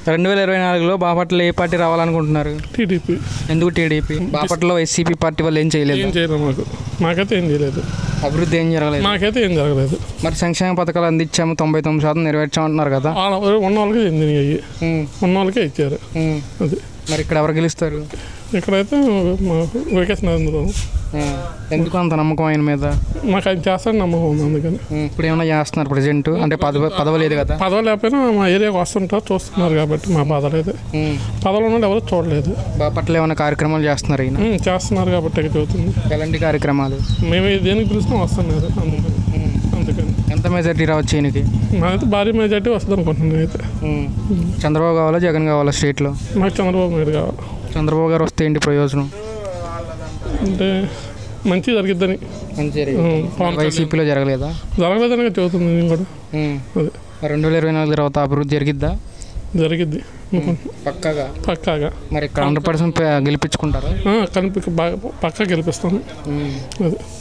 2024లో బాపట్ల ఏ party రావాలనుకుంటున్నారు? TDP. ఎందుకు TDP? బాపట్లలో YCP party వాళ్ళు ఏం చేయలేదు. ఏం చేయలేదు మాకైతే ఏం చేయలేదు. అభివృద్ధి ఏం జరగలేదు. మాకైతే ఏం జరగలేదు. మరి సంక్షేమ పథకాలు అందించాము 99% నెరవేర్చామంటున్నారు కదా. ఉన్న వాళ్ళకే చెందినవి, ఉన్న వాళ్ళకే ఇచ్చారు. అది మరి ఇక్కడ ఎవరు గెలుస్తారు? ఇక్కడైతే వైఎస్ నరేంద్ర. ఎందుకు అంత నమ్మకం ఆయన మీద? మాకు ఆయన చేస్తాడని నమ్మకం ఉంది. అందుకని ఇప్పుడు ఏమైనా చేస్తున్నారు ప్రజెంట్? అంటే పదవి లేదు కదా. పదవి లేకపోయినా మా ఏరియాకి వస్తుంటారు, చూస్తున్నారు కాబట్టి మా బాధ లేదు. పదవులు ఉన్నది ఎవరు చూడలేదు. బాపట్ల ఏమైనా కార్యక్రమాలు చేస్తున్నారు ఈయన? చేస్తున్నారు కాబట్టి చదువుతుంది. ఎలాంటి కార్యక్రమాలు? మేము దేనికి పిలుస్తాం వస్తున్నారు. అందుకని ఎంత మెజార్టీ రావచ్చు ఈయనకి? మాకైతే భారీ మెజార్టీ వస్తుంది అనుకుంటున్నాను. అయితే చంద్రబాబు కావాలా జగన్ కావాలా స్టేట్లో? మాకు చంద్రబాబు నాయుడు కావాలి. చంద్రబాబు గారు వస్తే ఏంటి ప్రయోజనం? అంటే మంచి జరిగిద్దని. వైసీపీలో జరగలేదా? జరగలేదని చదువుతుంది. నేను కూడా 2024 తర్వాత అభివృద్ధి జరిగిద్దా? జరిగిద్ది పక్కాగా. మరి ఇక్కడ 100% గెలిపించుకుంటారా? పక్కా గెలిపిస్తాను. అది